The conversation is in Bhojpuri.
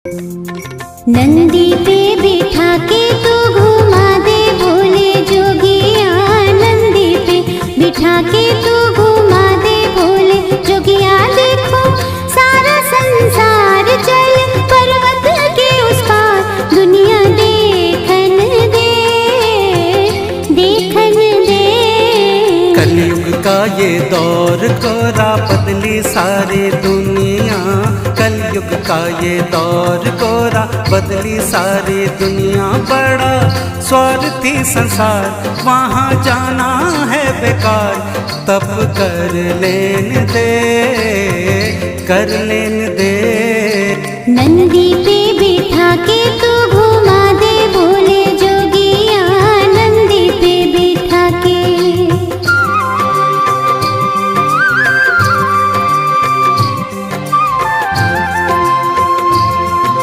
नंदी पे बिठा के तू घुमा दे भोले जोगिया, नंदी पे बिठा के तू घुमा दे भोले जोगिया। देखो सारा संसार चल पर्वत के उस पार, दुनिया देखन दे, देखन दे। कलयुग का ये दौर कोरा बदली सारी दुनिया, कलयुग का ये दौर कोरा बदली सारी दुनिया। बड़ा स्वार्थी संसार वहाँ जाना है बेकार, तब कर लेन दे, कर लेन दे। नंदी पे बिठा के तू